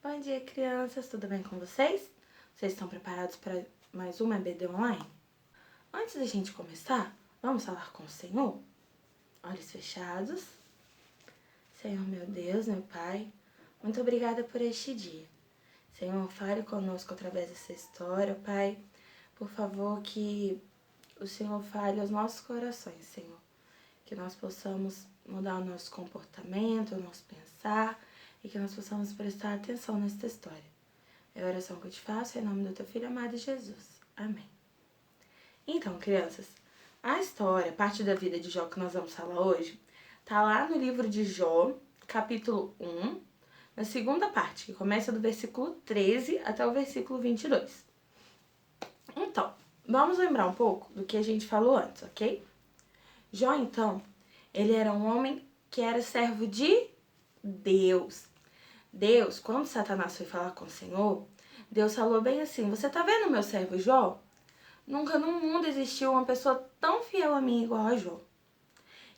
Bom dia, crianças! Tudo bem com vocês? Vocês estão preparados para mais uma EBD online? Antes da gente começar, vamos falar com o Senhor? Olhos fechados. Senhor, meu Deus, meu Pai, muito obrigada por este dia. Senhor, fale conosco através dessa história, Pai. Por favor, que o Senhor fale aos nossos corações, Senhor. Que nós possamos mudar o nosso comportamento, o nosso pensar e que nós possamos prestar atenção nesta história. É a oração que eu te faço em nome do teu Filho amado Jesus. Amém. Então, crianças, a história, parte da vida de Jó que nós vamos falar hoje, tá lá no livro de Jó, capítulo 1, na segunda parte, que começa do versículo 13 até o versículo 22. Então, vamos lembrar um pouco do que a gente falou antes, ok? Jó, então, ele era um homem que era servo de Deus. Deus, quando Satanás foi falar com o Senhor, Deus falou bem assim: você tá vendo meu servo Jó? Nunca no mundo existiu uma pessoa tão fiel a mim igual a Jó.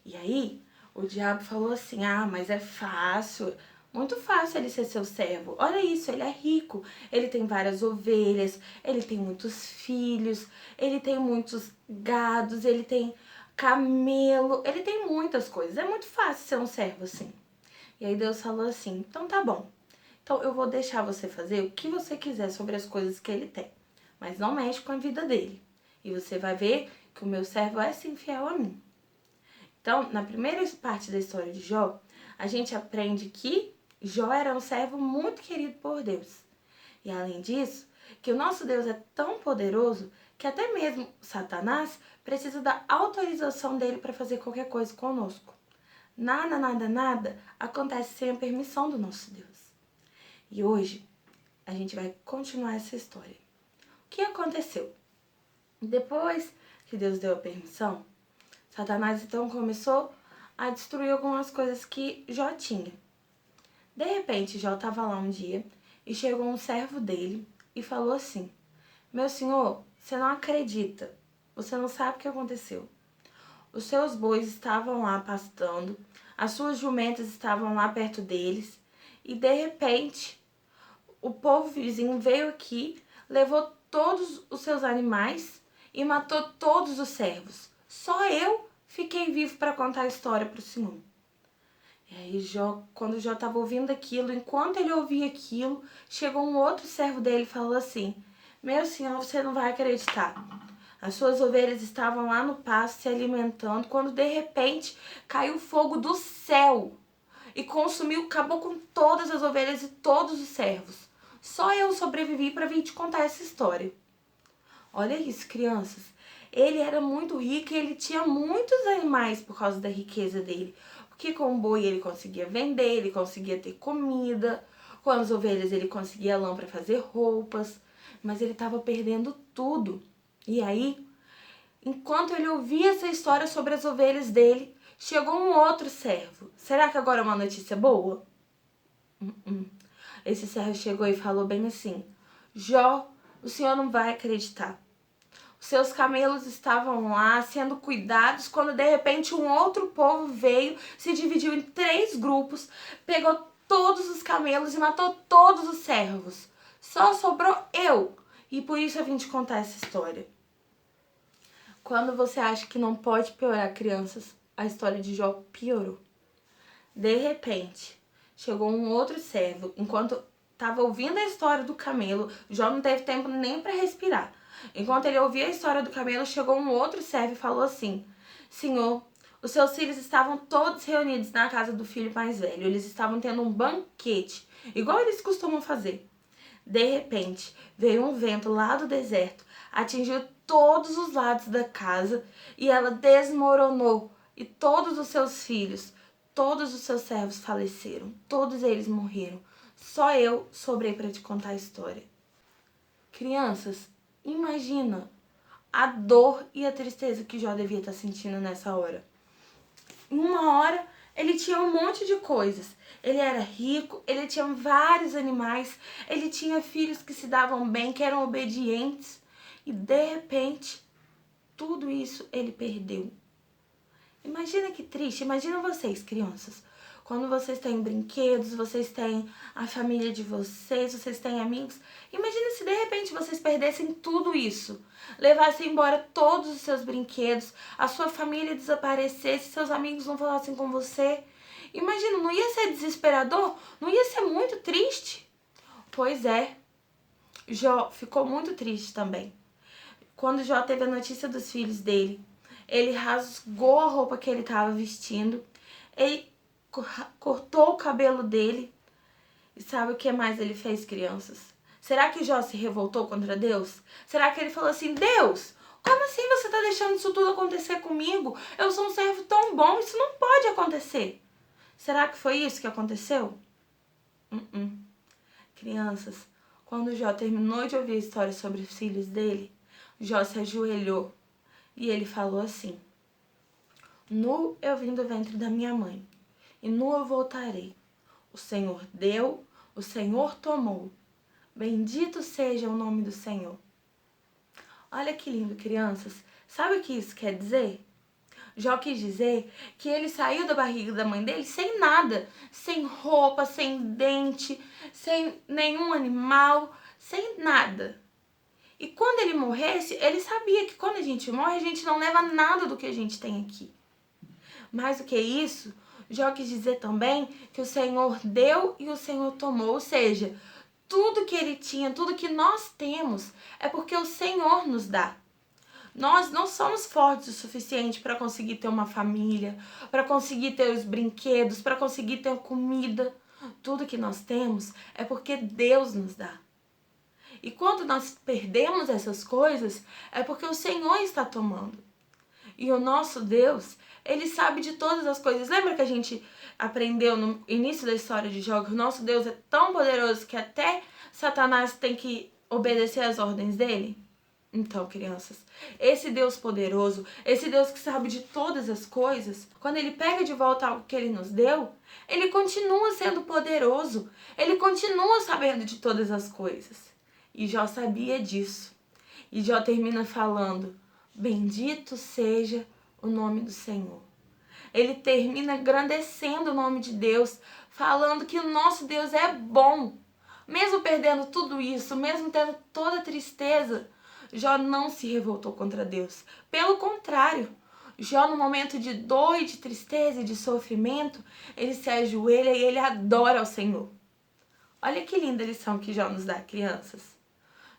E aí, o diabo falou assim: ah, mas é fácil, muito fácil ele ser seu servo. Olha isso, ele é rico, ele tem várias ovelhas, ele tem muitos filhos, ele tem muitos gados, ele tem camelo, ele tem muitas coisas. É muito fácil ser um servo assim. E aí Deus falou assim: então tá bom. Então eu vou deixar você fazer o que você quiser sobre as coisas que ele tem. Mas não mexe com a vida dele. E você vai ver que o meu servo é sim fiel a mim. Então, na primeira parte da história de Jó, a gente aprende que Jó era um servo muito querido por Deus. E além disso, que o nosso Deus é tão poderoso que até mesmo Satanás precisa da autorização dele para fazer qualquer coisa conosco. Nada acontece sem a permissão do nosso Deus. E hoje a gente vai continuar essa história. O que aconteceu? Depois que Deus deu a permissão, Satanás então começou a destruir algumas coisas que Jó tinha. De repente, Jó estava lá um dia e chegou um servo dele e falou assim: meu senhor, você não acredita, você não sabe o que aconteceu. Os seus bois estavam lá pastando, as suas jumentas estavam lá perto deles e de repente o povo vizinho veio aqui, levou todos os seus animais e matou todos os servos. Só eu fiquei vivo para contar a história para o senhor. E aí Jó, quando Jó estava ouvindo aquilo, enquanto ele ouvia aquilo, chegou um outro servo dele e falou assim: meu senhor, você não vai acreditar. As suas ovelhas estavam lá no pasto se alimentando, quando de repente caiu fogo do céu e consumiu, acabou com todas as ovelhas e todos os servos. Só eu sobrevivi para vir te contar essa história. Olha isso, crianças. Ele era muito rico e ele tinha muitos animais por causa da riqueza dele. Porque com o boi ele conseguia vender, ele conseguia ter comida. Com as ovelhas ele conseguia lã para fazer roupas. Mas ele estava perdendo tudo. E aí, enquanto ele ouvia essa história sobre as ovelhas dele, chegou um outro servo. Será que agora é uma notícia boa? Esse servo chegou e falou bem assim: Jó, o senhor não vai acreditar. Os seus camelos estavam lá sendo cuidados quando de repente um outro povo veio, se dividiu em 3 grupos, pegou todos os camelos e matou todos os servos. Só sobrou eu. E por isso eu vim te contar essa história. Quando você acha que não pode piorar, crianças, a história de Jó piorou. De repente, chegou um outro servo. Enquanto estava ouvindo a história do camelo, Jó não teve tempo nem para respirar. Enquanto ele ouvia a história do camelo, chegou um outro servo e falou assim: senhor, os seus filhos estavam todos reunidos na casa do filho mais velho. Eles estavam tendo um banquete, igual eles costumam fazer. De repente, veio um vento lá do deserto, atingiu todos os lados da casa e ela desmoronou. E todos os seus filhos, todos os seus servos faleceram. Todos eles morreram. Só eu sobrei para te contar a história. Crianças, imagina a dor e a tristeza que Jó devia estar sentindo nessa hora. Em uma hora, ele tinha um monte de coisas. Ele era rico, ele tinha vários animais, ele tinha filhos que se davam bem, que eram obedientes. E de repente, tudo isso ele perdeu. Imagina que triste, imagina vocês, crianças, quando vocês têm brinquedos, vocês têm a família de vocês, vocês têm amigos. Imagina se de repente vocês perdessem tudo isso, levassem embora todos os seus brinquedos, a sua família desaparecesse, seus amigos não falassem com você. Imagina, não ia ser desesperador? Não ia ser muito triste? Pois é, Jó ficou muito triste também. Quando Jó teve a notícia dos filhos dele, ele rasgou a roupa que ele estava vestindo, ele cortou o cabelo dele. E sabe o que mais ele fez, crianças? Será que Jó se revoltou contra Deus? Será que ele falou assim, Deus, como assim você está deixando isso tudo acontecer comigo? Eu sou um servo tão bom, isso não pode acontecer. Será que foi isso que aconteceu? Crianças, quando Jó terminou de ouvir a história sobre os filhos dele, Jó se ajoelhou e ele falou assim, nu eu vim do ventre da minha mãe, e nu eu voltarei. O Senhor deu, o Senhor tomou. Bendito seja o nome do Senhor. Olha que lindo, crianças. Sabe o que isso quer dizer? Jó quis dizer que ele saiu da barriga da mãe dele sem nada, sem roupa, sem dente, sem nenhum animal, sem nada. E quando ele morresse, ele sabia que quando a gente morre, a gente não leva nada do que a gente tem aqui. Mais do que isso, Jó quis dizer também que o Senhor deu e o Senhor tomou, ou seja, tudo que ele tinha, tudo que nós temos, é porque o Senhor nos dá. Nós não somos fortes o suficiente para conseguir ter uma família, para conseguir ter os brinquedos, para conseguir ter comida. Tudo que nós temos é porque Deus nos dá. E quando nós perdemos essas coisas, é porque o Senhor está tomando. E o nosso Deus, Ele sabe de todas as coisas. Lembra que a gente aprendeu no início da história de Jó que o nosso Deus é tão poderoso que até Satanás tem que obedecer às ordens dele? Então, crianças, esse Deus poderoso, esse Deus que sabe de todas as coisas, quando Ele pega de volta algo que Ele nos deu, Ele continua sendo poderoso, Ele continua sabendo de todas as coisas. E Jó sabia disso. E Jó termina falando, bendito seja o nome do Senhor. Ele termina engrandecendo o nome de Deus, falando que o nosso Deus é bom. Mesmo perdendo tudo isso, mesmo tendo toda a tristeza, Jó não se revoltou contra Deus. Pelo contrário, Jó no momento de dor e de tristeza e de sofrimento, ele se ajoelha e ele adora ao Senhor. Olha que linda lição que Jó nos dá, crianças.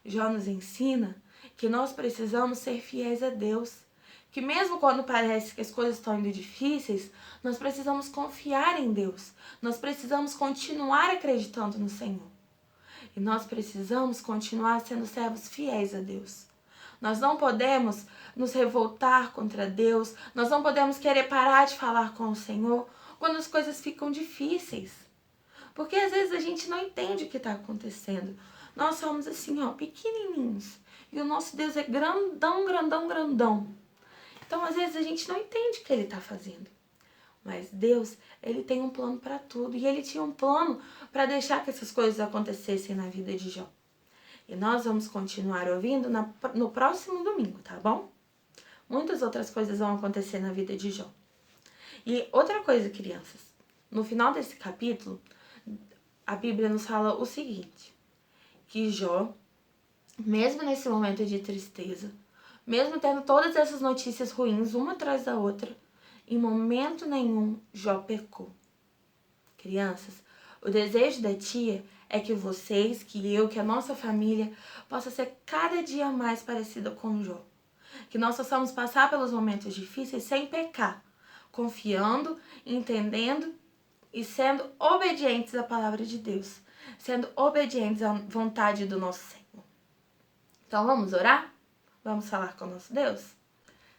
Jó nos ensina que nós precisamos ser fiéis a Deus. Que mesmo quando parece que as coisas estão indo difíceis, nós precisamos confiar em Deus. Nós precisamos continuar acreditando no Senhor. E nós precisamos continuar sendo servos fiéis a Deus. Nós não podemos nos revoltar contra Deus. Nós não podemos querer parar de falar com o Senhor quando as coisas ficam difíceis. Porque às vezes a gente não entende o que está acontecendo. Nós somos assim, ó, pequenininhos. E o nosso Deus é grandão, grandão, grandão. Então, às vezes, a gente não entende o que Ele está fazendo. Mas Deus, Ele tem um plano para tudo. E Ele tinha um plano para deixar que essas coisas acontecessem na vida de Jó. E nós vamos continuar ouvindo no próximo domingo, tá bom? Muitas outras coisas vão acontecer na vida de Jó. E outra coisa, crianças. No final desse capítulo, a Bíblia nos fala o seguinte. Que Jó, mesmo nesse momento de tristeza, mesmo tendo todas essas notícias ruins, uma atrás da outra, em momento nenhum Jó pecou. Crianças, o desejo da tia é que vocês, que eu, que a nossa família possa ser cada dia mais parecida com Jó. Que nós possamos passar pelos momentos difíceis sem pecar, confiando, entendendo e sendo obedientes à palavra de Deus, sendo obedientes à vontade do nosso Senhor. Então vamos orar? Vamos falar com o nosso Deus?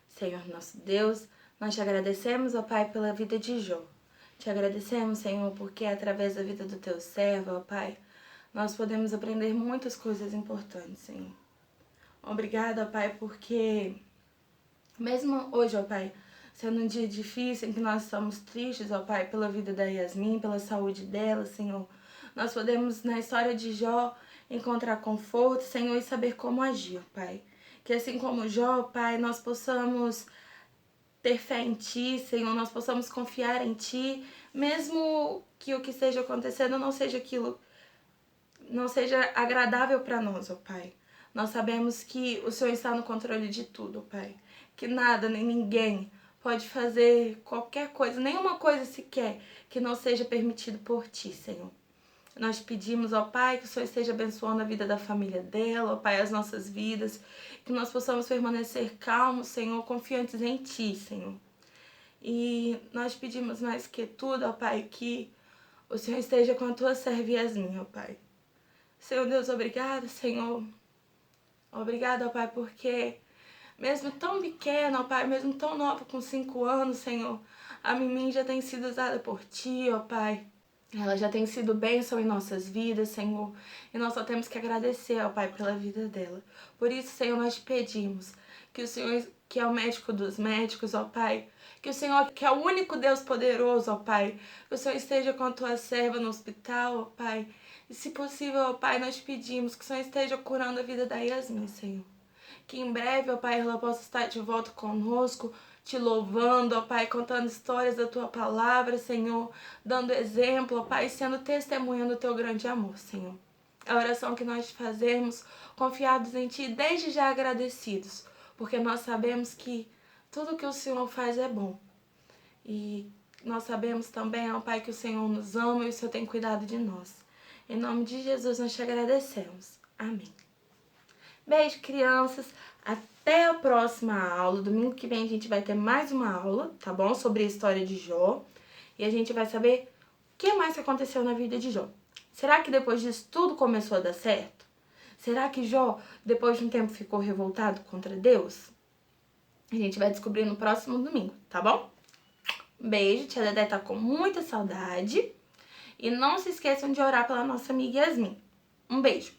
Senhor nosso Deus, nós te agradecemos, ó Pai, pela vida de Jó. Te agradecemos, Senhor, porque através da vida do teu servo, ó Pai, nós podemos aprender muitas coisas importantes, Senhor. Obrigada, ó Pai, porque mesmo hoje, ó Pai, sendo um dia difícil em que nós estamos tristes, ó Pai, pela vida da Yasmin, pela saúde dela, Senhor, nós podemos, na história de Jó, encontrar conforto, Senhor, e saber como agir, ó Pai. Que assim como Jó, Pai, nós possamos ter fé em Ti, Senhor, nós possamos confiar em Ti, Mesmo que o que esteja acontecendo não seja agradável para nós, ó Pai. Nós sabemos que o Senhor está no controle de tudo, ó Pai. Que nada, nem ninguém pode fazer qualquer coisa, nenhuma coisa sequer, que não seja permitido por Ti, Senhor. Nós pedimos, ó Pai, que o Senhor esteja abençoando a vida da família dela, ó Pai, as nossas vidas, que nós possamos permanecer calmos, Senhor, confiantes em Ti, Senhor. E nós pedimos mais que tudo, ó Pai, que o Senhor esteja com a Tua serva Yasmin, ó Pai. Senhor Deus, obrigado, Senhor. Obrigado, ó Pai, porque mesmo tão pequena, ó Pai, mesmo tão nova, com 5 anos, Senhor, a Mimim já tem sido usada por Ti, ó Pai. Ela já tem sido bênção em nossas vidas, Senhor. E nós só temos que agradecer, ó Pai, pela vida dela. Por isso, Senhor, nós pedimos que o Senhor, que é o médico dos médicos, ó Pai, que o Senhor, que é o único Deus poderoso, ó Pai, que o Senhor esteja com a Tua serva no hospital, ó Pai. E se possível, ó Pai, nós pedimos que o Senhor esteja curando a vida da Yasmin, Senhor. Que em breve, ó Pai, ela possa estar de volta conosco, te louvando, ó Pai, contando histórias da Tua palavra, Senhor, dando exemplo, ó Pai, sendo testemunha do Teu grande amor, Senhor. A oração que nós fazemos, confiados em Ti, desde já agradecidos, porque nós sabemos que tudo que o Senhor faz é bom. E nós sabemos também, ó Pai, que o Senhor nos ama e o Senhor tem cuidado de nós. Em nome de Jesus nós te agradecemos. Amém. Beijo, crianças. Até a próxima aula. Domingo que vem a gente vai ter mais uma aula, tá bom? Sobre a história de Jó. E a gente vai saber o que mais aconteceu na vida de Jó. Será que depois disso tudo começou a dar certo? Será que Jó, depois de um tempo, ficou revoltado contra Deus? A gente vai descobrir no próximo domingo, tá bom? Beijo, tia Dedé tá com muita saudade. E não se esqueçam de orar pela nossa amiga Yasmin. Um beijo.